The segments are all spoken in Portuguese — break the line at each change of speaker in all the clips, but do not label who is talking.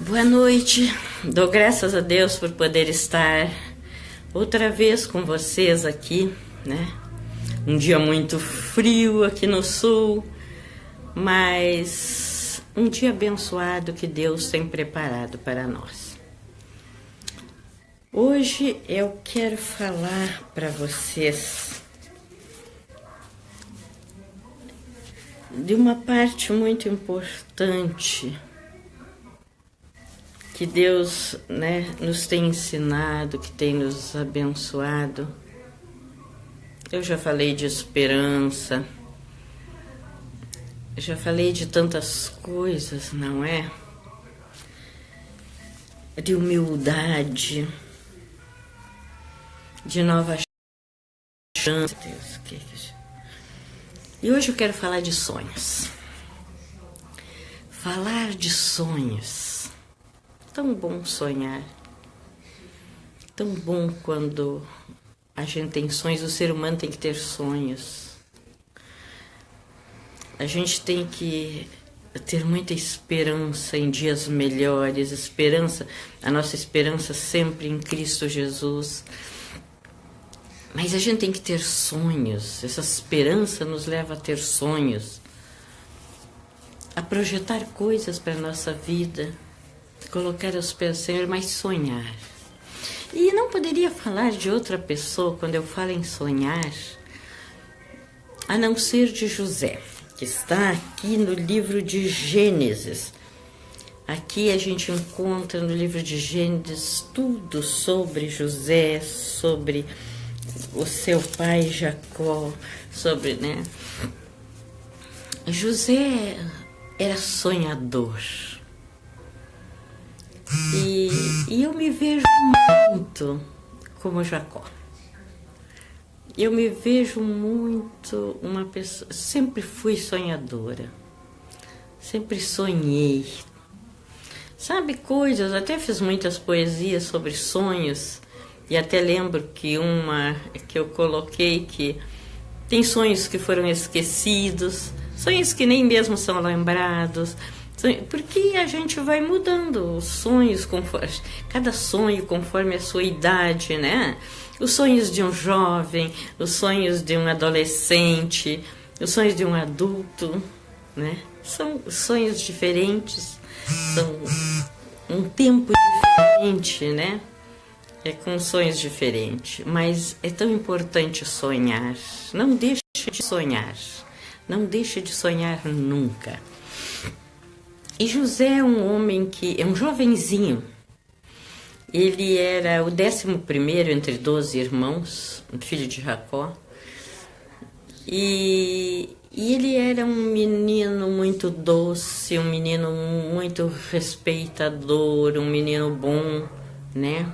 Boa noite, dou graças a Deus por poder estar outra vez com vocês aqui, né? Um dia muito frio aqui no sul, mas um dia abençoado que Deus tem preparado para nós. Hoje eu quero falar para vocês de uma parte muito importante que Deus, nos tem ensinado, que tem nos abençoado. Eu já falei de esperança, já falei de tantas coisas, não é? De humildade, de nova chance. E hoje eu quero falar de sonhos. Falar de sonhos. Tão bom sonhar, tão bom quando a gente tem sonhos. O ser humano tem que ter sonhos. A gente tem que ter muita esperança em dias melhores, a nossa esperança sempre em Cristo Jesus. Mas a gente tem que ter sonhos. Essa esperança nos leva a ter sonhos, a projetar coisas para a nossa vida, colocar aos pés do Senhor, mas sonhar. E não poderia falar de outra pessoa quando eu falo em sonhar, a não ser de José, que está aqui no livro de Gênesis. Aqui a gente encontra no livro de Gênesis tudo sobre José, sobre o seu pai Jacó, José era sonhador. E eu me vejo muito como Jacó. Eu me vejo muito uma pessoa. Sempre fui sonhadora. Sempre sonhei. Sabe, coisas, até fiz muitas poesias sobre sonhos. E até lembro que uma que eu coloquei que tem sonhos que foram esquecidos, sonhos que nem mesmo são lembrados. Porque a gente vai mudando os sonhos, cada sonho conforme a sua idade, né? Os sonhos de um jovem, os sonhos de um adolescente, os sonhos de um adulto, né? São sonhos diferentes, são um tempo diferente, né? É com sonhos diferentes, mas é tão importante sonhar. Não deixe de sonhar, não deixe de sonhar nunca. E José é um homem que é um jovenzinho. Ele era o 11º entre 12 irmãos, um filho de Jacó. E ele era um menino muito doce, um menino muito respeitador, um menino bom, né?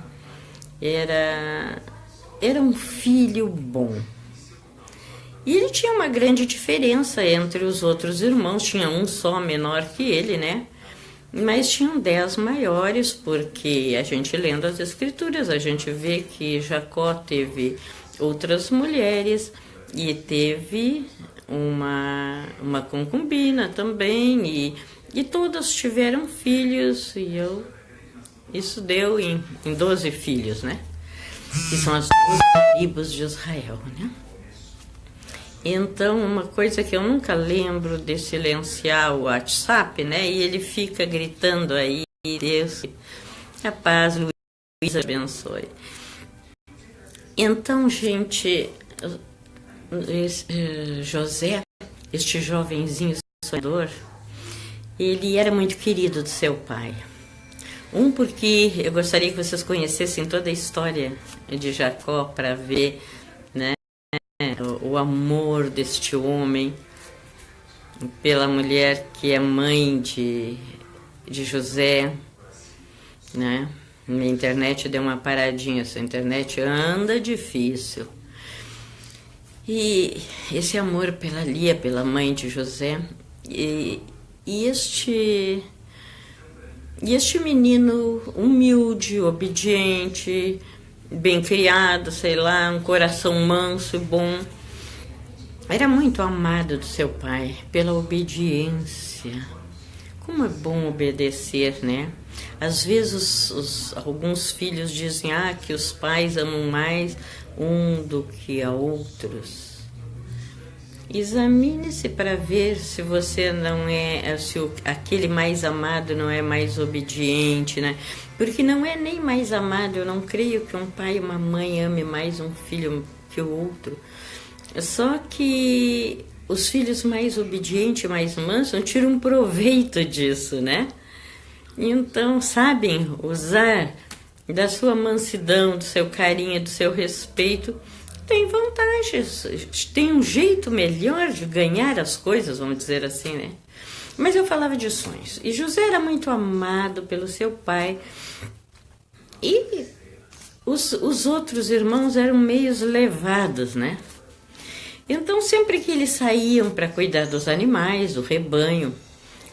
Era um filho bom. E ele tinha uma grande diferença entre os outros irmãos. Tinha um só menor que ele, né? Mas tinham 10 maiores, porque a gente lendo as escrituras, a gente vê que Jacó teve outras mulheres e teve uma concubina também, e todas tiveram filhos, isso deu em 12 filhos, né? Que são as 12 tribos de Israel, né? Então, uma coisa que eu nunca lembro de silenciar o WhatsApp, né? E ele fica gritando aí, Deus, a paz, Luiz abençoe. Então, gente, José, este jovenzinho sonhador, ele era muito querido do seu pai. Porque eu gostaria que vocês conhecessem toda a história de Jacó para ver, né? O amor deste homem pela mulher que é mãe de José, né? Minha internet deu uma paradinha, essa internet anda difícil. E esse amor pela Lia, pela mãe de José, e este menino humilde, obediente, bem criado, um coração manso e bom, era muito amado do seu pai pela obediência. Como é bom obedecer, né? Às vezes alguns filhos dizem que os pais amam mais um do que a outros. Examine-se para ver se você não é, se aquele mais amado não é mais obediente, né? Porque não é nem mais amado, eu não creio que um pai e uma mãe ame mais um filho que o outro. Só que os filhos mais obedientes, mais mansos, tiram proveito disso, né? Então, sabem usar da sua mansidão, do seu carinho, do seu respeito. Tem vantagens, tem um jeito melhor de ganhar as coisas, vamos dizer assim, né? Mas eu falava de sonhos. E José era muito amado pelo seu pai. E os outros irmãos eram meio levados, né? Então, sempre que eles saíam para cuidar dos animais, do rebanho,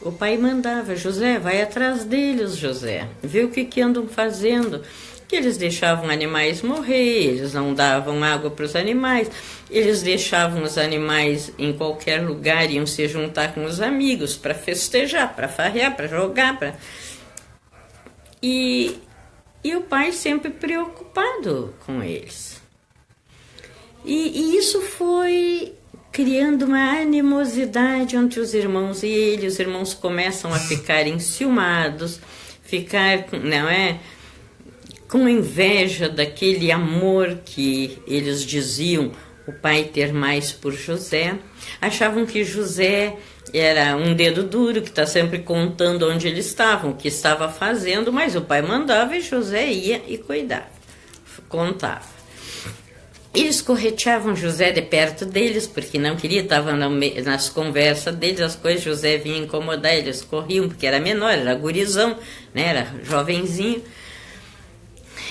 o pai mandava: José, vai atrás deles, José. Vê o que andam fazendo. Que eles deixavam animais morrer, eles não davam água para os animais, eles deixavam os animais em qualquer lugar, iam se juntar com os amigos para festejar, para farrear, para jogar. E o pai sempre preocupado com eles. E isso foi criando uma animosidade entre os irmãos, e os irmãos começam a ficar enciumados, com inveja daquele amor que eles diziam o pai ter mais por José. Achavam que José era um dedo duro, que está sempre contando onde eles estavam, o que estava fazendo, mas o pai mandava e José ia e cuidava, contava. Eles correteavam José de perto deles, porque não queria, estava nas conversas deles, as coisas, José vinha incomodar, eles corriam, porque era menor, era gurizão, né, era jovenzinho.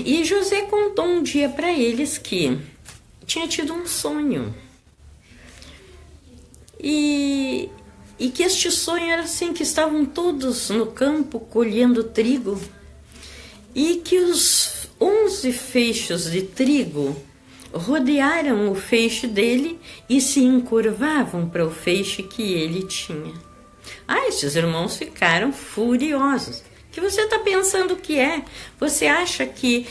E José contou um dia para eles que tinha tido um sonho. E que este sonho era assim, que estavam todos no campo colhendo trigo, e que os 11 feixes de trigo rodearam o feixe dele e se encurvavam para o feixe que ele tinha. Esses irmãos ficaram furiosos. Que você está pensando que é? Você acha que...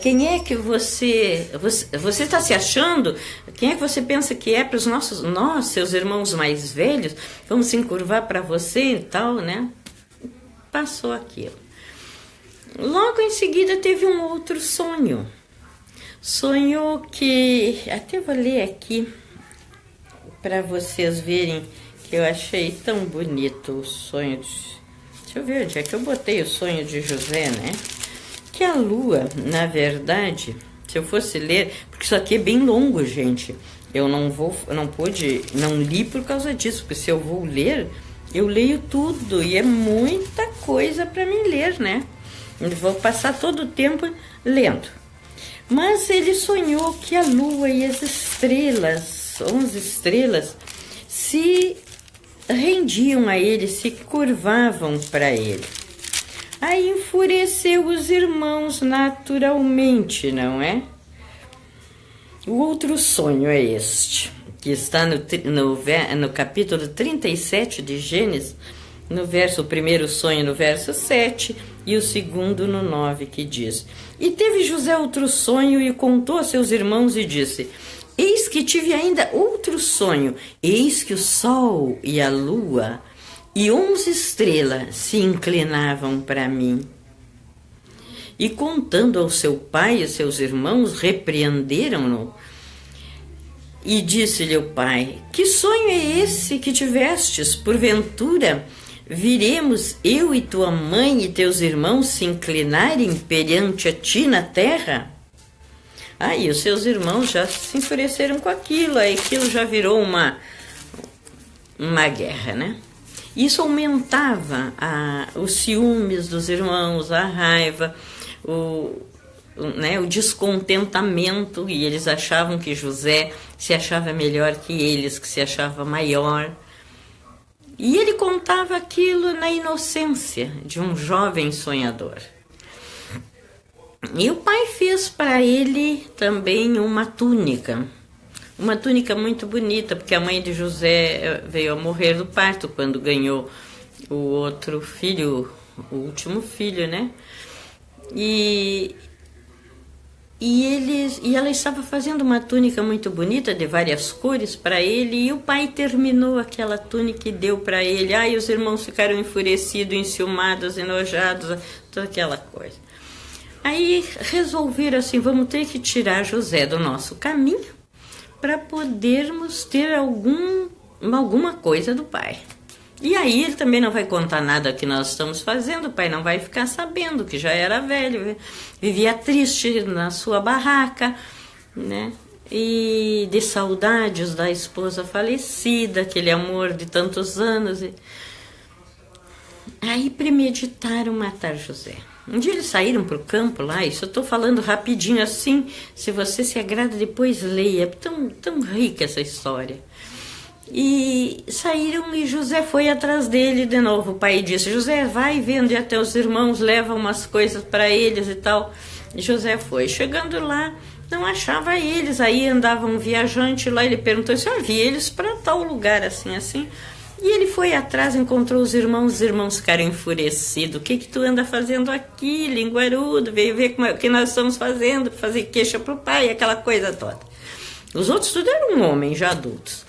quem é que você está se achando? Quem é que você pensa que é para nós, seus irmãos mais velhos? Vamos se encurvar para você e tal, né? Passou aquilo. Logo em seguida teve um outro sonho. Sonhou que... Até vou ler aqui para vocês verem que eu achei tão bonito o sonho de... Deixa eu ver onde é que eu botei o sonho de José, né? Que a lua, na verdade, se eu fosse ler... Porque isso aqui é bem longo, gente. Eu não li por causa disso, porque se eu vou ler, eu leio tudo. E é muita coisa para mim ler, né? Eu vou passar todo o tempo lendo. Mas ele sonhou que a lua e as estrelas, 11 estrelas, se rendiam a ele, se curvavam para ele. Aí enfureceu os irmãos naturalmente, não é? O outro sonho é este, que está no capítulo 37 de Gênesis, o primeiro sonho no verso 7 e o segundo no 9, que diz: E teve José outro sonho e contou a seus irmãos e disse: Eis que tive ainda outro sonho, eis que o sol e a lua e 11 estrelas se inclinavam para mim. E contando ao seu pai e seus irmãos, repreenderam-no. E disse-lhe o pai: Que sonho é esse que tivestes? Porventura viremos eu e tua mãe e teus irmãos se inclinarem perante a ti na terra? E os seus irmãos já se enfureceram com aquilo, aí aquilo já virou uma guerra, né? Isso aumentava os ciúmes dos irmãos, a raiva, o descontentamento, e eles achavam que José se achava melhor que eles, que se achava maior. E ele contava aquilo na inocência de um jovem sonhador. E o pai fez para ele também uma túnica muito bonita, porque a mãe de José veio a morrer do parto quando ganhou o outro filho, o último filho, né? E ela estava fazendo uma túnica muito bonita, de várias cores, para ele, e o pai terminou aquela túnica e deu para ele. Ai, os irmãos ficaram enfurecidos, enciumados, enojados, toda aquela coisa. Aí resolveram assim, vamos ter que tirar José do nosso caminho para podermos ter alguma coisa do pai. E aí ele também não vai contar nada que nós estamos fazendo, o pai não vai ficar sabendo, que já era velho, vivia triste na sua barraca, né? E de saudades da esposa falecida, aquele amor de tantos anos. Aí premeditaram matar José. Um dia eles saíram para o campo lá, isso eu estou falando rapidinho assim, se você se agrada depois leia, é tão rica essa história. E saíram e José foi atrás dele de novo. O pai disse, José, vai vendo e até os irmãos levam umas coisas para eles e tal. E José foi. Chegando lá, não achava eles. Aí andava um viajante lá, ele perguntou se havia eles para tal lugar, assim. E ele foi atrás, encontrou os irmãos ficaram enfurecidos. O que tu anda fazendo aqui, linguarudo? Veio ver o que nós estamos fazendo, fazer queixa pro pai, aquela coisa toda. Os outros tudo eram homens já adultos.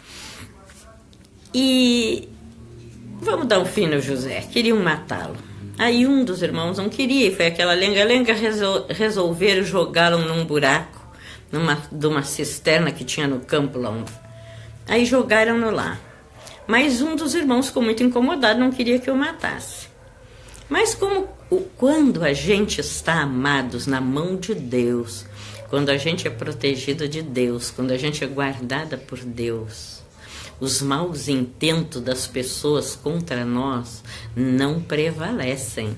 E vamos dar um fim no José, queriam matá-lo. Aí um dos irmãos não queria, e foi aquela lenga-lenga, resolveram jogá-lo num buraco, de uma cisterna que tinha no campo lá. Aí jogaram-no lá. Mas um dos irmãos ficou muito incomodado, não queria que eu matasse. Mas quando a gente está amados na mão de Deus, quando a gente é protegido de Deus, quando a gente é guardada por Deus, os maus intentos das pessoas contra nós não prevalecem.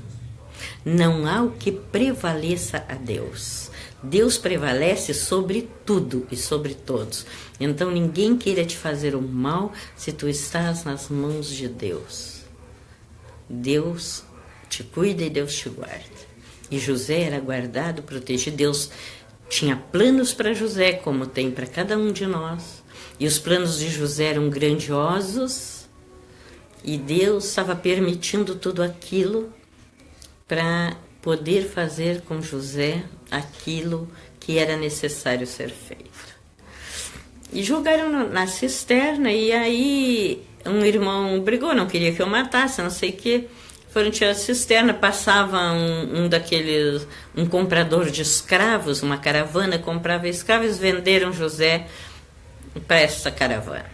Não há o que prevaleça a Deus. Deus prevalece sobre tudo e sobre todos. Então ninguém queira te fazer o mal se tu estás nas mãos de Deus. Deus te cuida e Deus te guarda. E José era guardado, protegido. Deus tinha planos para José, como tem para cada um de nós. E os planos de José eram grandiosos. E Deus estava permitindo tudo aquilo para poder fazer com José aquilo que era necessário ser feito. E jogaram na cisterna, e aí um irmão brigou, não queria que eu matasse, não sei o quê. Foram tirar a cisterna, passava um comprador de escravos, uma caravana comprava escravos, venderam José para essa caravana.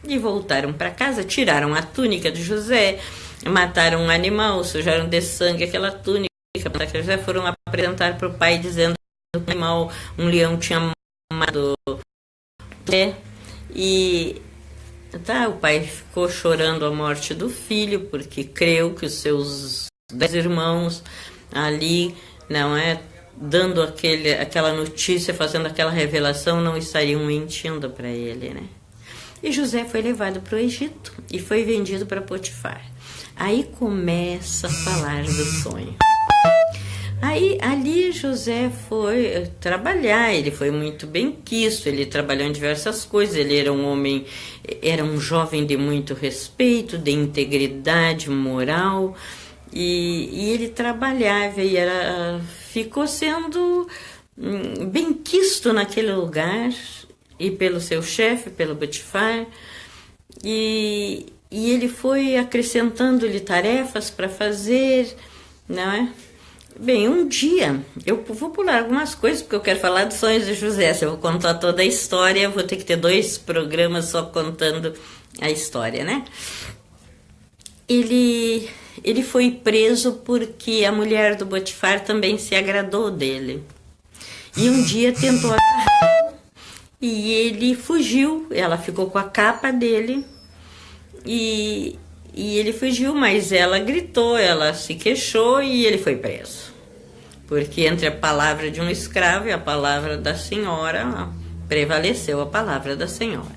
E voltaram para casa, tiraram a túnica de José, mataram um animal, sujaram de sangue aquela túnica. José foram apresentar para o pai dizendo que o animal, um leão tinha matado José. E o pai ficou chorando a morte do filho, porque creu que os seus 10 irmãos ali, dando aquela notícia, fazendo aquela revelação, não estariam mentindo para ele, né? E José foi levado para o Egito e foi vendido para Potifar. Aí começa a falar do sonho. Aí ali José foi trabalhar, ele foi muito bem quisto, ele trabalhou em diversas coisas, ele era um homem, era um jovem de muito respeito, de integridade moral, e ele trabalhava e ficou sendo bem quisto naquele lugar, e pelo seu chefe, pelo Potifar, e ele foi acrescentando-lhe tarefas para fazer, não é? Bem, um dia, eu vou pular algumas coisas, porque eu quero falar dos sonhos de José. Se eu vou contar toda a história, eu vou ter que ter 2 programas só contando a história, né? Ele foi preso porque a mulher do Potifar também se agradou dele. E um dia tentou agarrar e ele fugiu. Ela ficou com a capa dele e ele fugiu, mas ela gritou, ela se queixou e ele foi preso. Porque entre a palavra de um escravo e a palavra da senhora, prevaleceu a palavra da senhora.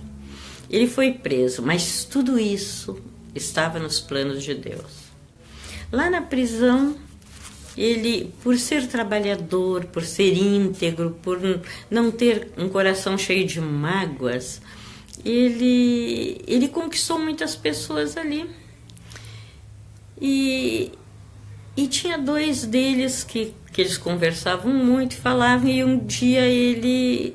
Ele foi preso, mas tudo isso estava nos planos de Deus. Lá na prisão, ele, por ser trabalhador, por ser íntegro, por não ter um coração cheio de mágoas, ele conquistou muitas pessoas ali. E E tinha dois deles que eles conversavam muito, falavam, e um dia ele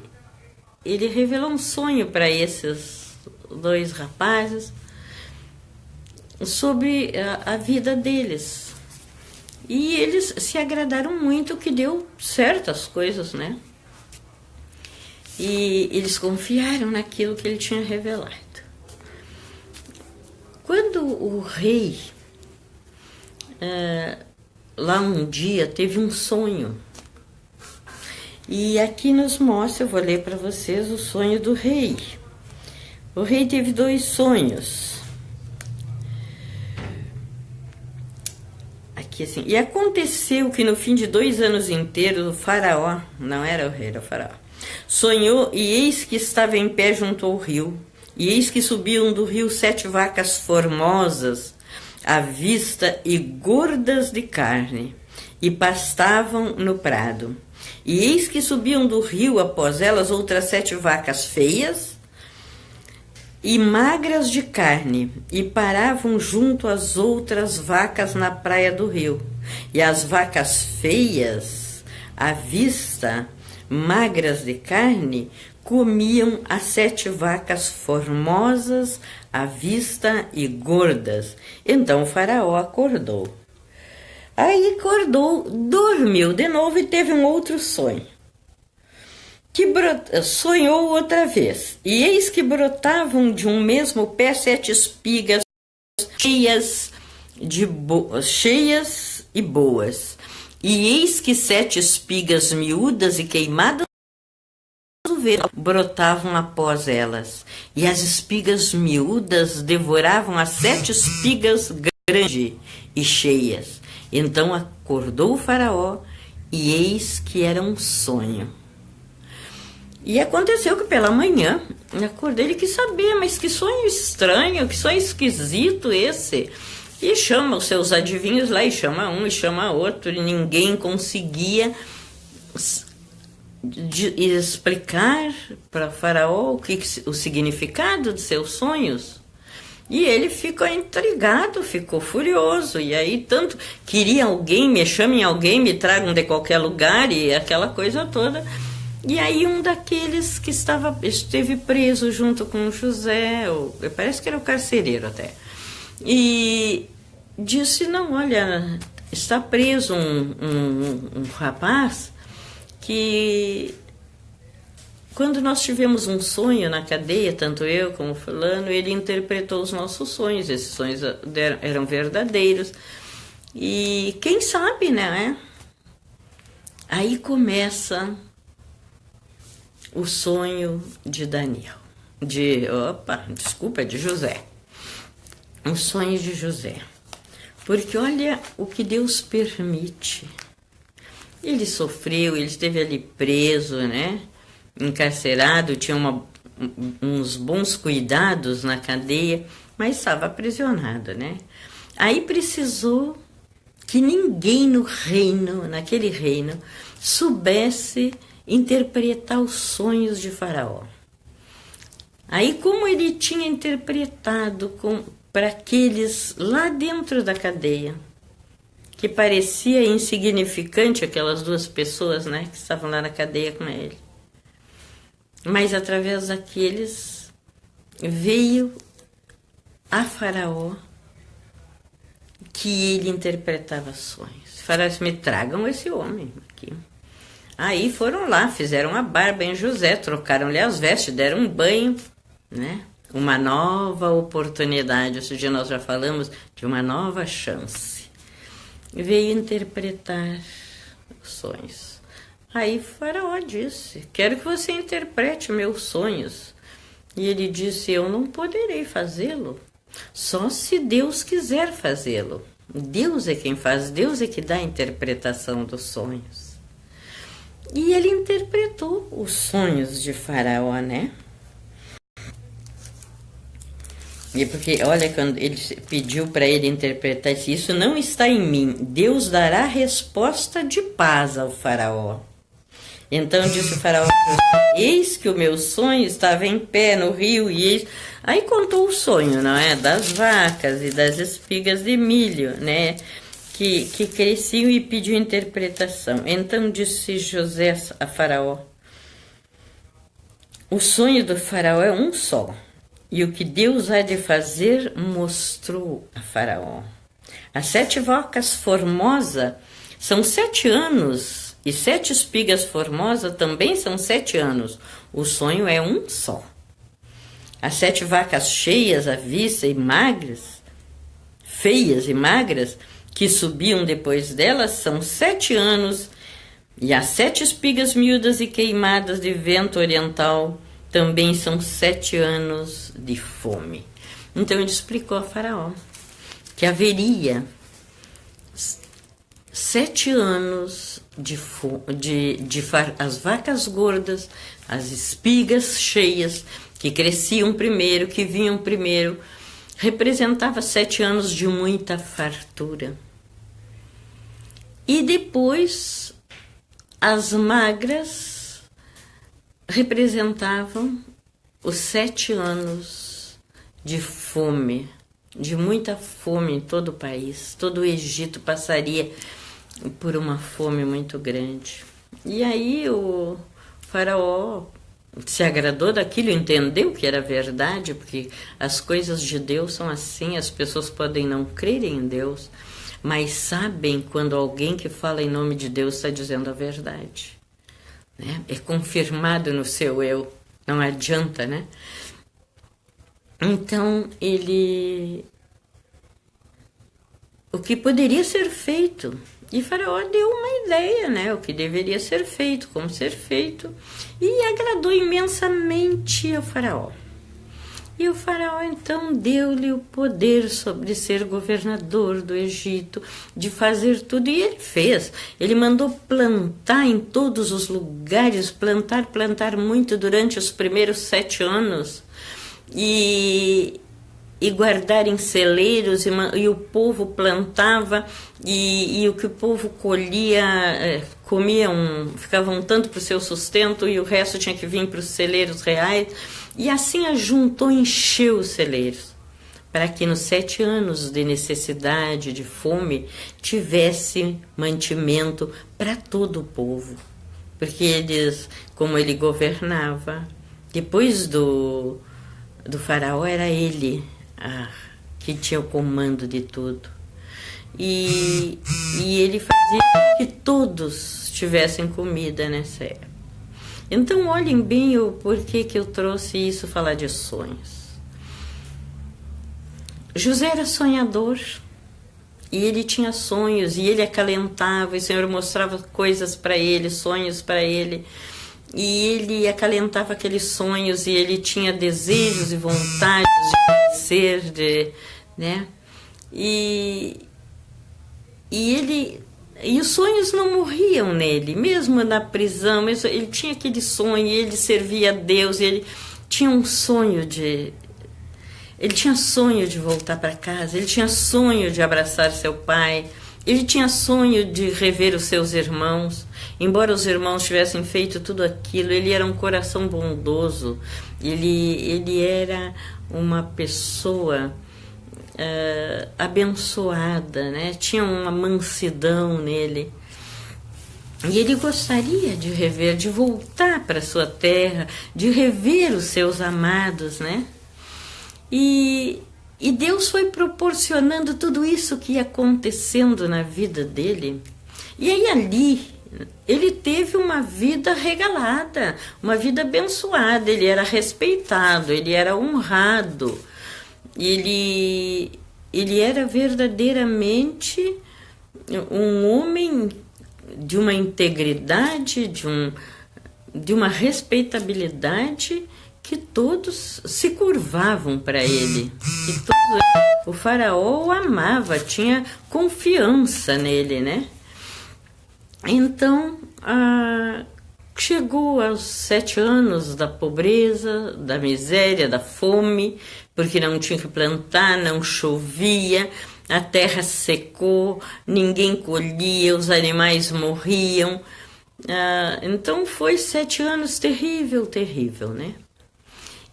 revelou um sonho para esses dois rapazes sobre a vida deles. E eles se agradaram muito, que deu certas coisas, né? E eles confiaram naquilo que ele tinha revelado. Quando o rei, lá um dia, teve um sonho, e aqui nos mostra, eu vou ler para vocês o sonho do rei. O rei teve dois sonhos. Aqui assim, e aconteceu que no fim de 2 anos inteiros, o faraó, não era o rei, era o faraó, sonhou, e eis que estava em pé junto ao rio, e eis que subiam do rio 7 vacas formosas à vista e gordas de carne, e pastavam no prado. E eis que subiam do rio após elas outras 7 vacas feias e magras de carne, e paravam junto às outras vacas na praia do rio. E as vacas feias, à vista, magras de carne, comiam as 7 vacas formosas, à vista e gordas. Então o faraó acordou. Aí acordou, dormiu de novo e teve um outro sonho. Sonhou outra vez, e eis que brotavam de um mesmo pé 7 espigas cheias e boas. E eis que 7 espigas miúdas e queimadas do vento brotavam após elas. E as espigas miúdas devoravam as 7 espigas grandes e cheias. Então acordou o faraó, e eis que era um sonho. E aconteceu que pela manhã, acordei, ele quis saber, mas que sonho estranho, que sonho esquisito esse. E chama os seus adivinhos lá, e chama um, e chama outro, e ninguém conseguia explicar para Faraó o significado de seus sonhos. E ele ficou intrigado, ficou furioso, e aí tanto queria alguém, me chamem alguém, me tragam de qualquer lugar, e aquela coisa toda. E aí um daqueles que esteve preso junto com José, parece que era o carcereiro até, e disse, não, olha, está preso um rapaz que, quando nós tivemos um sonho na cadeia, tanto eu como fulano, ele interpretou os nossos sonhos, esses sonhos eram verdadeiros, e quem sabe, né? Aí começa o sonho de Daniel, de José. O sonho de José. Porque olha o que Deus permite. Ele sofreu, ele esteve ali preso, né? Encarcerado, tinha uns bons cuidados na cadeia, mas estava aprisionado, né? Aí precisou que ninguém naquele reino, soubesse interpretar os sonhos de Faraó. Aí, como ele tinha interpretado para aqueles lá dentro da cadeia, que parecia insignificante, aquelas 2 pessoas, né, que estavam lá na cadeia com ele, mas através daqueles veio a Faraó que ele interpretava sonhos. Faraó disse, me tragam esse homem aqui. Aí foram lá, fizeram a barba em José, trocaram-lhe as vestes, deram um banho, né? Uma nova oportunidade. Esse dia nós já falamos de uma nova chance. Veio interpretar os sonhos. Aí Faraó disse, quero que você interprete meus sonhos. E ele disse, eu não poderei fazê-lo, só se Deus quiser fazê-lo. Deus é quem faz, Deus é que dá a interpretação dos sonhos. E ele interpretou os sonhos de Faraó, né? E porque, olha, quando ele pediu para ele interpretar isso não está em mim, Deus dará resposta de paz ao Faraó. Então disse o Faraó, eis que o meu sonho estava em pé no rio, e eis... Aí contou o sonho, não é? Das vacas e das espigas de milho, né? que cresciam e pediu interpretação. Então disse José a Faraó: o sonho do Faraó é um só, e o que Deus há de fazer mostrou a Faraó. As 7 vacas formosas são 7 anos, e 7 espigas formosas também são 7 anos. O sonho é um só. As 7 vacas cheias à vista e magras, feias e magras, que subiam depois delas, são 7 anos, e as 7 espigas miúdas e queimadas de vento oriental também são 7 anos de fome. Então ele explicou a Faraó que haveria 7 anos as vacas gordas, as espigas cheias, que cresciam primeiro, que vinham primeiro, representava 7 anos de muita fartura. E depois, as magras representavam os 7 anos de fome, de muita fome em todo o país. Todo o Egito passaria por uma fome muito grande. E aí o Faraó se agradou daquilo, entendeu que era verdade, porque as coisas de Deus são assim. As pessoas podem não crer em Deus, mas sabem quando alguém que fala em nome de Deus está dizendo a verdade, né? É confirmado no seu eu, não adianta, né? Então o que poderia ser feito, e Faraó deu uma ideia, né? O que deveria ser feito, como ser feito, e agradou imensamente ao Faraó. E o Faraó então deu-lhe o poder sobre ser governador do Egito, de fazer tudo, e ele fez. Ele mandou plantar em todos os lugares, plantar muito durante os primeiros 7 anos, e guardar em celeiros, e o povo plantava, e o que o povo colhia, ficava um tanto para o seu sustento, e o resto tinha que vir para os celeiros reais, e assim ajuntou, encheu os celeiros, para que nos 7 anos de necessidade, de fome, tivesse mantimento para todo o povo, porque como ele governava, depois do Faraó era ele que tinha o comando de tudo. E ele fazia que todos tivessem comida nessa época. Então olhem bem o porquê que eu trouxe isso, falar de sonhos. José era sonhador, e ele tinha sonhos, e ele acalentava, e o Senhor mostrava coisas para ele, sonhos para ele, e ele acalentava aqueles sonhos, e ele tinha desejos e vontades de ser, né? E os sonhos não morriam nele, mesmo na prisão, ele tinha aquele sonho, ele servia a Deus, ele tinha um sonho ele tinha sonho de voltar para casa, ele tinha sonho de abraçar seu pai, ele tinha sonho de rever os seus irmãos. Embora os irmãos tivessem feito tudo aquilo, ele era um coração bondoso, ele era uma pessoa abençoada, né? Tinha uma mansidão nele. E ele gostaria de rever, de voltar para sua terra, de rever os seus amados, né? E Deus foi proporcionando tudo isso que ia acontecendo na vida dele. E aí ali ele teve uma vida regalada, uma vida abençoada. Ele era respeitado, ele era honrado. Ele era verdadeiramente um homem de uma integridade, de uma respeitabilidade, que todos se curvavam para ele. O faraó o amava, tinha confiança nele, né? Então, chegou aos 7 anos da pobreza, da miséria, da fome, porque não tinha que plantar, não chovia, a terra secou, ninguém colhia, os animais morriam. Então foi 7 anos terrível, né?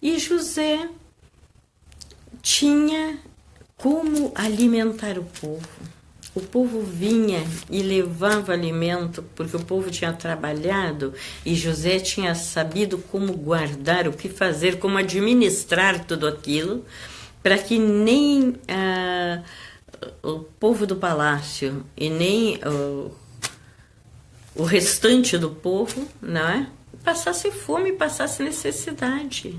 E José tinha como alimentar o povo. O povo vinha e levava alimento, porque o povo tinha trabalhado e José tinha sabido como guardar, o que fazer, como administrar tudo aquilo, para que nem o povo do palácio e nem o restante do povo, não é? Passasse fome, passasse necessidade.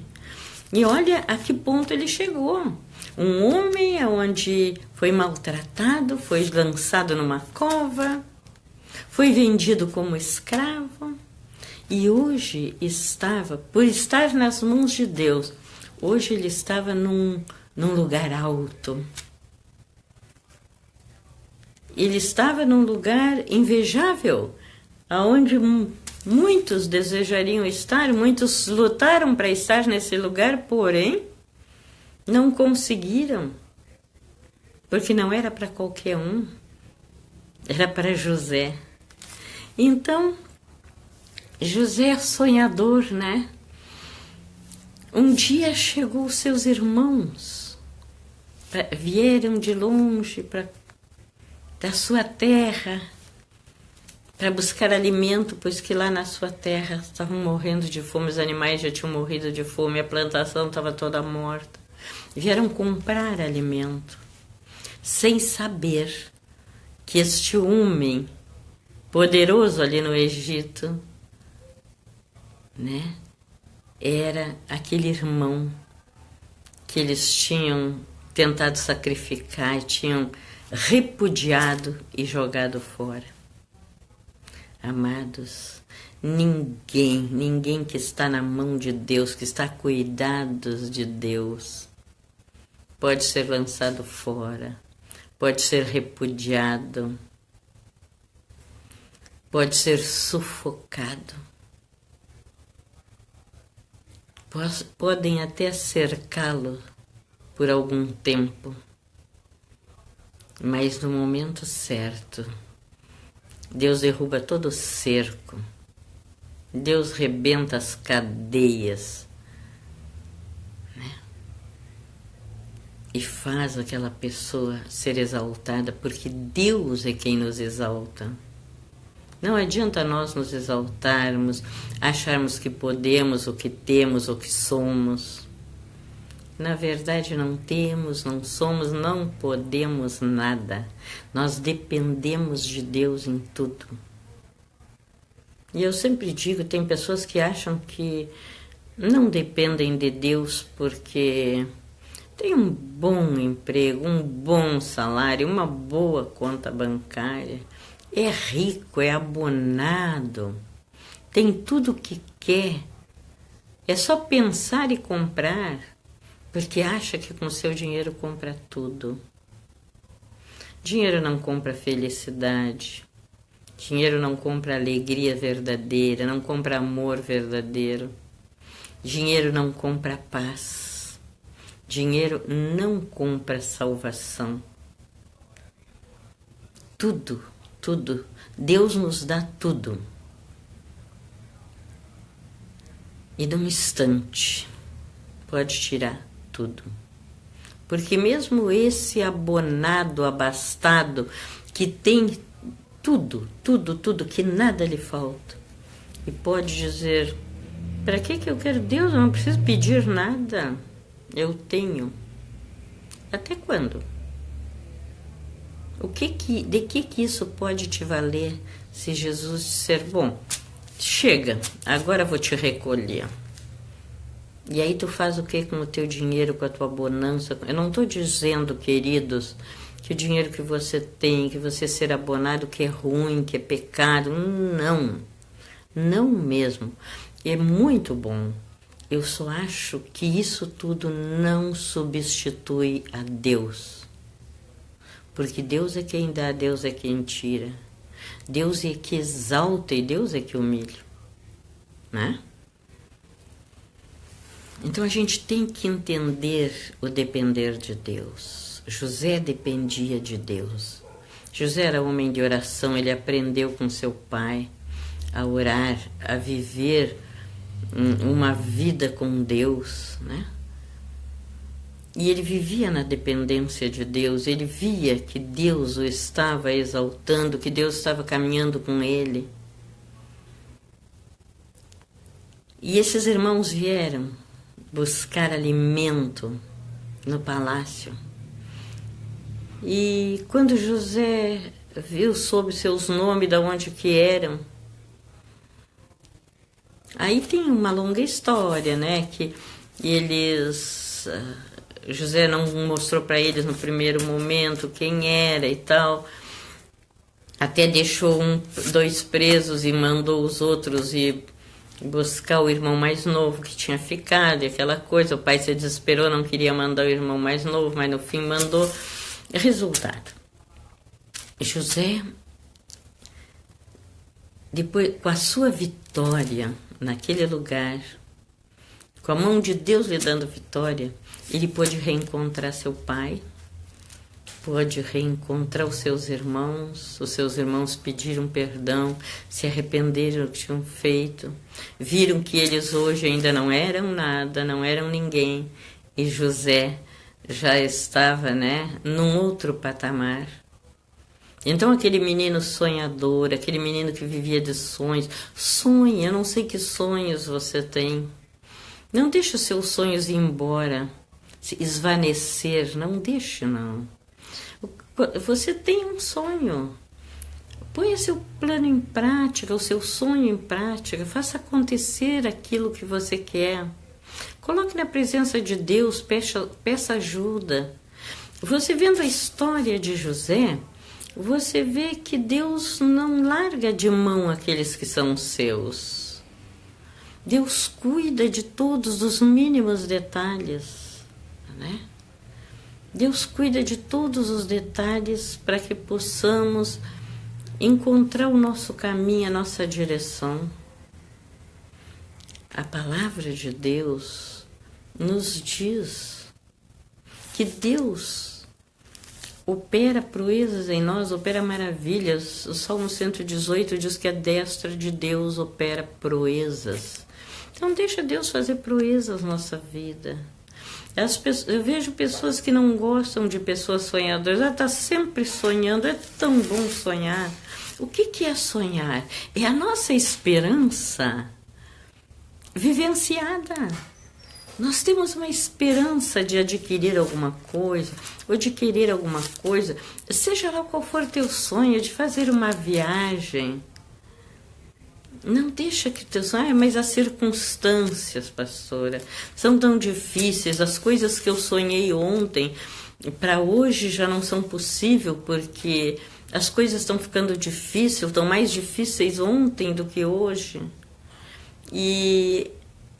E olha a que ponto ele chegou. Um homem onde foi maltratado, foi lançado numa cova, foi vendido como escravo e hoje estava, por estar nas mãos de Deus, hoje ele estava num lugar alto. Ele estava num lugar invejável, aonde muitos desejariam estar, muitos lutaram para estar nesse lugar, porém não conseguiram, porque não era para qualquer um, era para José. Então, José é sonhador, né? Um dia chegou os seus irmãos, vieram de longe da sua terra, para buscar alimento, pois que lá na sua terra estavam morrendo de fome, os animais já tinham morrido de fome, a plantação estava toda morta. Vieram comprar alimento, sem saber que este homem poderoso ali no Egito, né, era aquele irmão que eles tinham tentado sacrificar, tinham repudiado e jogado fora. Amados, ninguém que está na mão de Deus, que está cuidados de Deus, pode ser lançado fora, pode ser repudiado, pode ser sufocado. Podem até cercá-lo por algum tempo, mas no momento certo, Deus derruba todo o cerco, Deus rebenta as cadeias, né? E faz aquela pessoa ser exaltada, porque Deus é quem nos exalta. Não adianta nós nos exaltarmos, acharmos que podemos, o que temos, o que somos. Na verdade, não temos, não somos, não podemos nada. Nós dependemos de Deus em tudo. E eu sempre digo, tem pessoas que acham que não dependem de Deus porque tem um bom emprego, um bom salário, uma boa conta bancária, é rico, é abonado, tem tudo o que quer. É só pensar e comprar, porque acha que com seu dinheiro compra tudo. Dinheiro não compra felicidade, dinheiro não compra alegria verdadeira, não compra amor verdadeiro, dinheiro não compra paz, dinheiro não compra salvação. Tudo, Deus nos dá tudo. E num instante pode tirar tudo. Porque mesmo esse abonado, abastado, que tem tudo, que nada lhe falta, e pode dizer, para que eu quero Deus? Eu não preciso pedir nada, eu tenho. Até quando? De que isso pode te valer se Jesus disser, bom, chega, agora vou te recolher. E aí tu faz o que com o teu dinheiro, com a tua bonança? Eu não estou dizendo, queridos, que o dinheiro que você tem, que você ser abonado, que é ruim, que é pecado. Não mesmo. É muito bom. Eu só acho que isso tudo não substitui a Deus. Porque Deus é quem dá, Deus é quem tira. Deus é que exalta e Deus é que humilha, né? Então a gente tem que entender o depender de Deus. José dependia de Deus. José era homem de oração, ele aprendeu com seu pai a orar, a viver uma vida com Deus, né? E ele vivia na dependência de Deus, ele via que Deus o estava exaltando, que Deus estava caminhando com ele. E esses irmãos vieram buscar alimento no palácio. E quando José viu, soube seus nomes, de onde que eram, aí tem uma longa história, né? Que eles... José não mostrou para eles no primeiro momento quem era e tal. Até deixou 2 presos e mandou os outros ir buscar o irmão mais novo que tinha ficado, e aquela coisa. O pai se desesperou, não queria mandar o irmão mais novo, mas no fim mandou. Resultado: José, depois, com a sua vitória naquele lugar, com a mão de Deus lhe dando vitória, ele pôde reencontrar seu pai, pôde reencontrar os seus irmãos pediram perdão, se arrependeram do que tinham feito, viram que eles hoje ainda não eram nada, não eram ninguém, e José já estava, né, num outro patamar. Então aquele menino sonhador, aquele menino que vivia de sonhos, sonha, eu não sei que sonhos você tem. Não deixe os seus sonhos ir embora, se esvanecer, não deixe, não. Você tem um sonho, ponha seu plano em prática, o seu sonho em prática, faça acontecer aquilo que você quer. Coloque na presença de Deus, peça ajuda. Você vendo a história de José, você vê que Deus não larga de mão aqueles que são seus. Deus cuida de todos os mínimos detalhes, né? Deus cuida de todos os detalhes para que possamos encontrar o nosso caminho, a nossa direção. A palavra de Deus nos diz que Deus opera proezas em nós, opera maravilhas. O Salmo 118 diz que a destra de Deus opera proezas. Então deixa Deus fazer proezas na nossa vida. Eu vejo pessoas que não gostam de pessoas sonhadoras. Ela está sempre sonhando, é tão bom sonhar. O que é sonhar? É a nossa esperança vivenciada. Nós temos uma esperança de adquirir alguma coisa, ou de querer alguma coisa, seja lá qual for teu sonho, de fazer uma viagem. Não deixa que teu sonho... mas as circunstâncias, pastora, são tão difíceis. As coisas que eu sonhei ontem, para hoje já não são possíveis, porque as coisas estão ficando difíceis, estão mais difíceis ontem do que hoje. E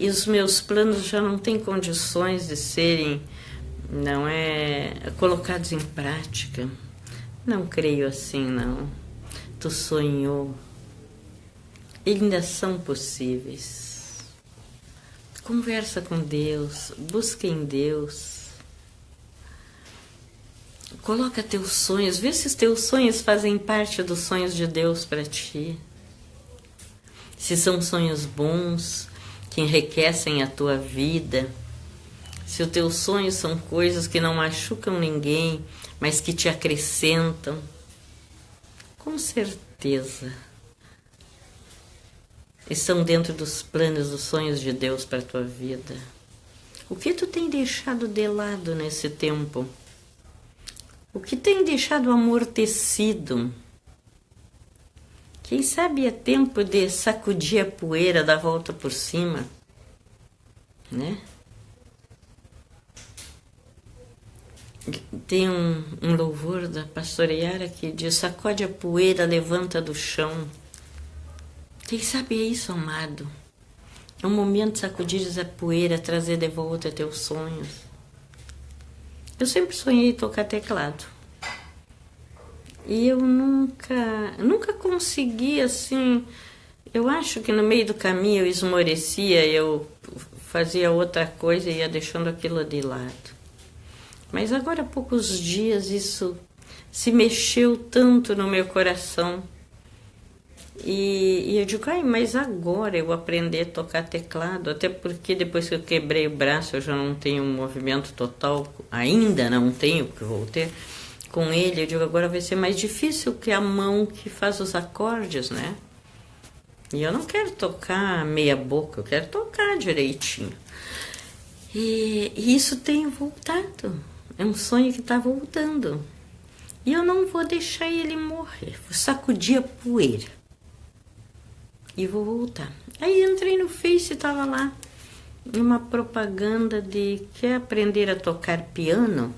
os meus planos já não têm condições de serem, colocados em prática. Não creio assim, não. Tu sonhou. Ainda são possíveis. Conversa com Deus, busca em Deus. Coloca teus sonhos, vê se os teus sonhos fazem parte dos sonhos de Deus para ti. Se são sonhos bons, que enriquecem a tua vida. Se os teus sonhos são coisas que não machucam ninguém, mas que te acrescentam. Com certeza estão dentro dos planos, dos sonhos de Deus para a tua vida. O que tu tem deixado de lado nesse tempo? O que tem deixado amortecido? Quem sabe é tempo de sacudir a poeira, dar a volta por cima, né? Tem um louvor da pastora Yara que diz: sacode a poeira, levanta do chão. Quem sabe é isso, amado. É um momento de sacudir a poeira, trazer de volta teus sonhos. Eu sempre sonhei tocar teclado. E eu nunca consegui, assim... Eu acho que no meio do caminho eu esmorecia, eu fazia outra coisa e ia deixando aquilo de lado. Mas agora há poucos dias isso se mexeu tanto no meu coração E eu digo, ai, mas agora eu aprender a tocar teclado, até porque depois que eu quebrei o braço eu já não tenho um movimento total, ainda não tenho, porque vou ter com ele. Eu digo, agora vai ser mais difícil que a mão que faz os acordes, né? E eu não quero tocar meia boca, eu quero tocar direitinho. E isso tem voltado, é um sonho que está voltando. E eu não vou deixar ele morrer, vou sacudir a poeira. E vou voltar. Aí entrei no Face e estava lá uma propaganda de quer aprender a tocar piano,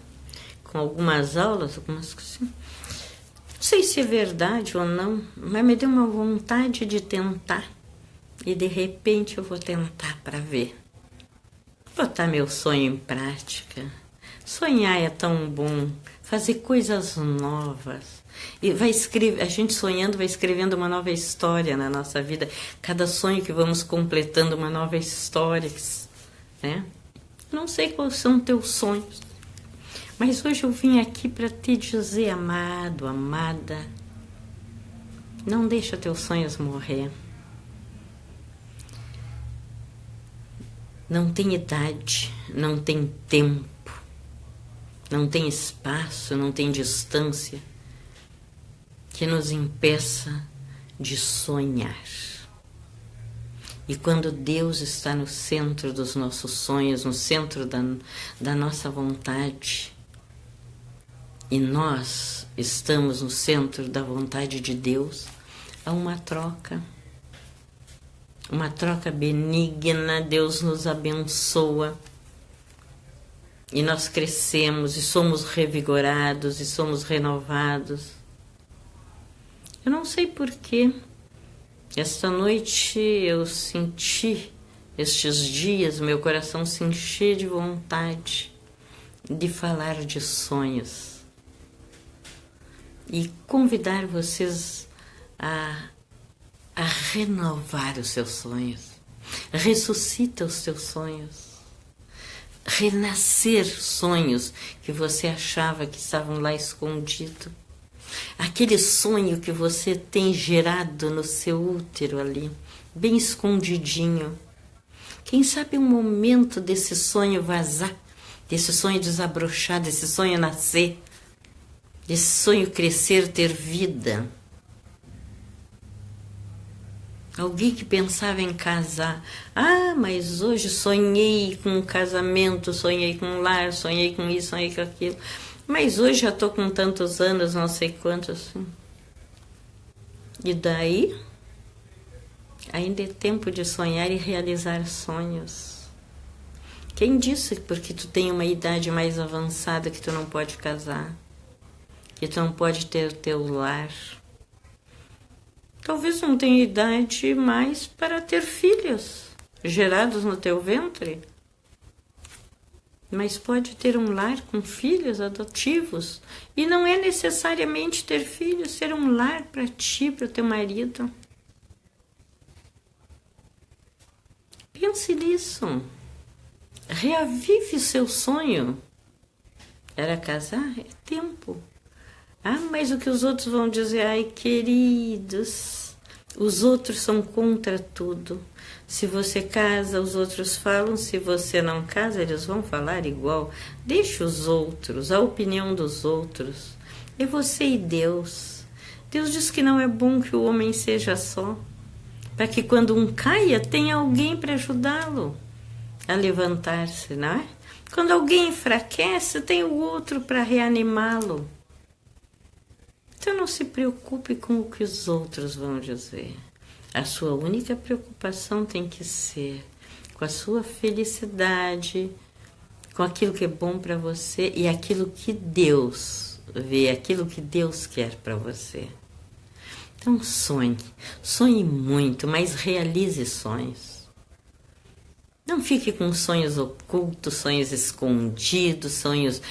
com algumas aulas, algumas coisas assim. Não sei se é verdade ou não, mas me deu uma vontade de tentar. E de repente eu vou tentar para ver. Botar meu sonho em prática. Sonhar é tão bom, fazer coisas novas. E vai escrever, a gente sonhando vai escrevendo uma nova história na nossa vida. Cada sonho que vamos completando uma nova história, né? Não sei quais são teus sonhos, mas hoje eu vim aqui para te dizer, amado, amada, não deixa teus sonhos morrer. Não tem idade, não tem tempo, não tem espaço, não tem distância que nos impeça de sonhar. E quando Deus está no centro dos nossos sonhos, no centro da nossa vontade, e nós estamos no centro da vontade de Deus, há uma troca benigna. Deus nos abençoa e nós crescemos e somos revigorados e somos renovados. Eu não sei porquê, esta noite eu senti, estes dias, meu coração se encher de vontade de falar de sonhos e convidar vocês a renovar os seus sonhos. Ressuscita os seus sonhos. Renascer sonhos que você achava que estavam lá escondidos. Aquele sonho que você tem gerado no seu útero ali, bem escondidinho. Quem sabe um momento desse sonho vazar, desse sonho desabrochar, desse sonho nascer, desse sonho crescer, ter vida. Alguém que pensava em casar. Ah, mas hoje sonhei com um casamento, sonhei com um lar, sonhei com isso, sonhei com aquilo. Mas hoje já estou com tantos anos, não sei quantos. Assim. E daí? Ainda é tempo de sonhar e realizar sonhos. Quem disse que porque tu tem uma idade mais avançada que tu não pode casar? Que tu não pode ter teu lar? Talvez não tenha idade mais para ter filhos gerados no teu ventre. Mas pode ter um lar com filhos adotivos. E não é necessariamente ter filhos, ser um lar para ti, para o teu marido. Pense nisso. Reavive o seu sonho. Era casar? É tempo. Ah, mas o que os outros vão dizer? Ai, queridos, os outros são contra tudo. Se você casa, os outros falam. Se você não casa, eles vão falar igual. Deixa os outros, a opinião dos outros. É você e Deus. Deus diz que não é bom que o homem seja só. Para que quando um caia, tenha alguém para ajudá-lo a levantar-se, não é? Quando alguém enfraquece, tem o outro para reanimá-lo. Então não se preocupe com o que os outros vão dizer. A sua única preocupação tem que ser com a sua felicidade, com aquilo que é bom para você e aquilo que Deus vê, aquilo que Deus quer para você. Então sonhe muito, mas realize sonhos. Não fique com sonhos ocultos, sonhos escondidos, sonhos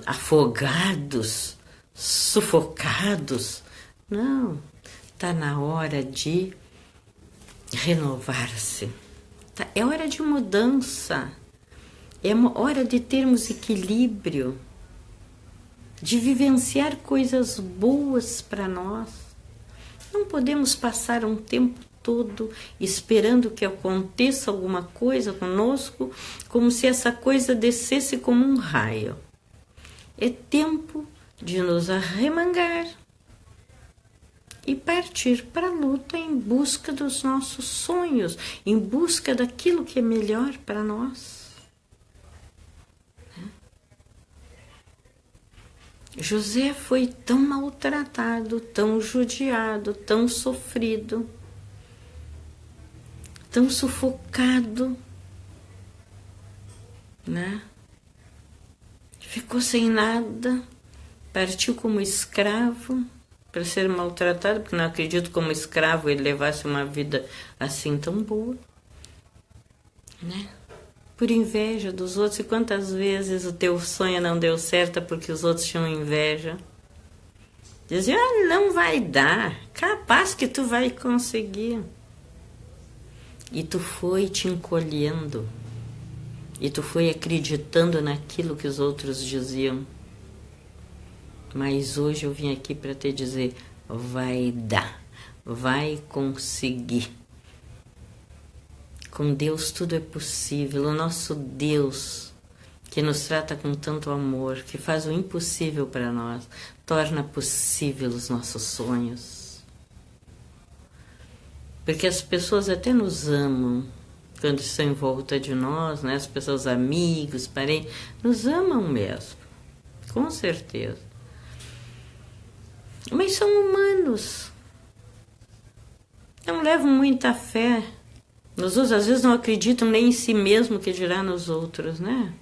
afogados, sufocados. Não, está na hora de renovar-se. É hora de mudança. É hora de termos equilíbrio, de vivenciar coisas boas para nós Não podemos passar um tempo todo esperando que aconteça alguma coisa conosco, como se essa coisa descesse como um raio. É tempo de nos arremangar e partir para a luta em busca dos nossos sonhos, em busca daquilo que é melhor para nós. José foi tão maltratado, tão judiado, tão sofrido, tão sufocado, né? Ficou sem nada, partiu como escravo para ser maltratado, porque não acredito como escravo ele levasse uma vida assim tão boa, né? Por inveja dos outros. E quantas vezes o teu sonho não deu certo porque os outros tinham inveja? Diziam, não vai dar, capaz que tu vai conseguir. E tu foi te encolhendo, e tu foi acreditando naquilo que os outros diziam. Mas hoje eu vim aqui para te dizer, vai dar, vai conseguir. Com Deus tudo é possível. O nosso Deus, que nos trata com tanto amor, que faz o impossível para nós, torna possível os nossos sonhos. Porque as pessoas até nos amam quando estão em volta de nós, né? As pessoas, amigos, parentes, nos amam mesmo, com certeza. Mas são humanos, não levam muita fé nos outros, às vezes não acreditam nem em si mesmo, que dirá nos outros, né?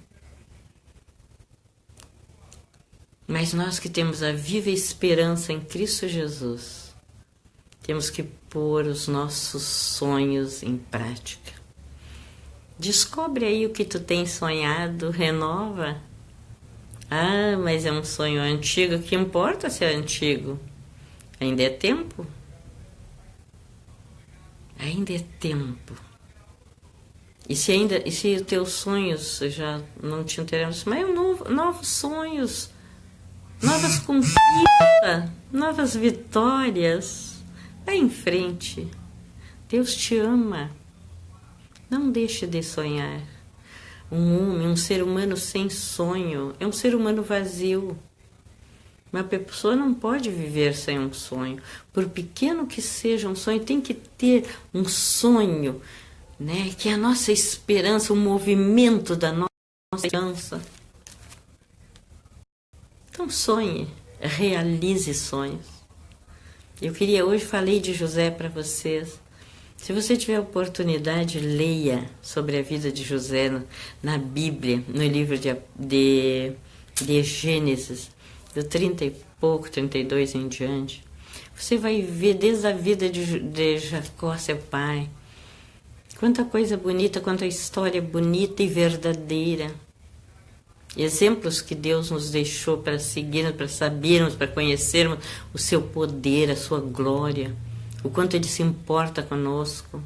Mas nós que temos a viva esperança em Cristo Jesus, temos que pôr os nossos sonhos em prática. Descobre aí o que tu tem sonhado, renova. Ah, mas é um sonho antigo, que importa se é antigo? Ainda é tempo? Ainda é tempo. E se os teus sonhos já não te interessam, mas novos sonhos, novas conquistas, novas vitórias. Vai em frente. Deus te ama. Não deixe de sonhar. Um ser humano sem sonho é um ser humano vazio. Uma pessoa não pode viver sem um sonho. Por pequeno que seja um sonho, tem que ter um sonho, né? Que é a nossa esperança, o movimento da nossa esperança. Então sonhe, realize sonhos. Hoje falei de José para vocês. Se você tiver oportunidade, leia sobre a vida de José na Bíblia, no livro de Gênesis, do 30 e pouco, 32 em diante. Você vai ver desde a vida de Jacó, seu pai, quanta coisa bonita, quanta história bonita e verdadeira. Exemplos que Deus nos deixou para seguirmos, para sabermos, para conhecermos o seu poder, a sua glória, o quanto Ele se importa conosco.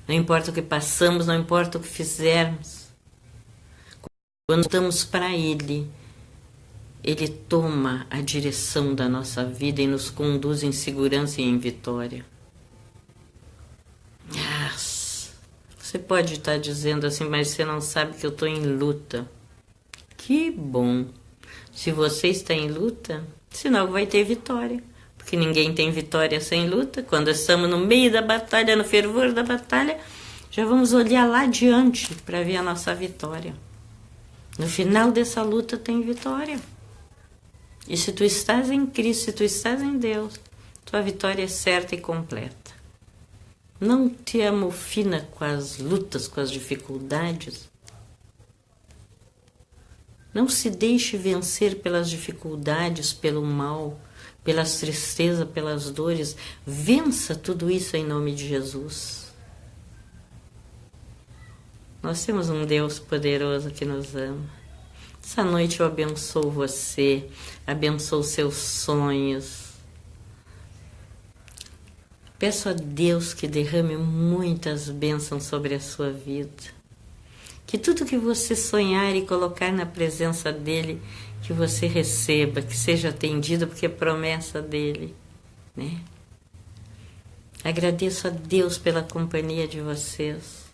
Não importa o que passamos, não importa o que fizermos. Quando estamos para Ele, Ele toma a direção da nossa vida e nos conduz em segurança e em vitória. Você pode estar dizendo assim, mas você não sabe que eu estou em luta. Que bom! Se você está em luta, sinal vai ter vitória. Porque ninguém tem vitória sem luta. Quando estamos no meio da batalha, no fervor da batalha, já vamos olhar lá adiante para ver a nossa vitória. No final dessa luta tem vitória. E se tu estás em Cristo, se tu estás em Deus, tua vitória é certa e completa. Não te amofina com as lutas, com as dificuldades. Não se deixe vencer pelas dificuldades, pelo mal, pelas tristezas, pelas dores. Vença tudo isso em nome de Jesus. Nós temos um Deus poderoso que nos ama. Essa noite eu abençoo você, abençoo seus sonhos. Peço a Deus que derrame muitas bênçãos sobre a sua vida. Que tudo que você sonhar e colocar na presença dEle, que você receba, que seja atendido, porque é promessa dEle, né? Agradeço a Deus pela companhia de vocês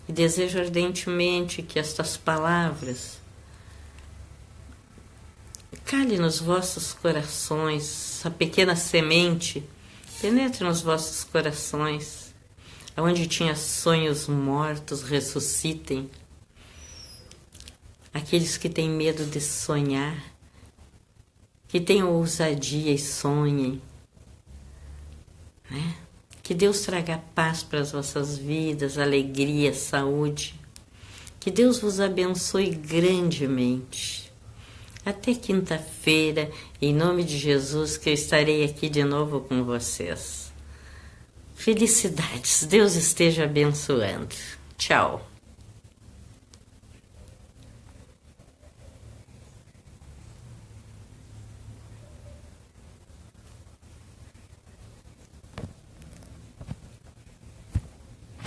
e desejo ardentemente que estas palavras cale nos vossos corações, essa pequena semente penetre nos vossos corações, onde tinha sonhos mortos ressuscitem. Aqueles que têm medo de sonhar, que tenham ousadia e sonhem, né? Que Deus traga paz para as vossas vidas, alegria, saúde. Que Deus vos abençoe grandemente. Até quinta-feira, em nome de Jesus, que eu estarei aqui de novo com vocês. Felicidades, Deus esteja abençoando. Tchau.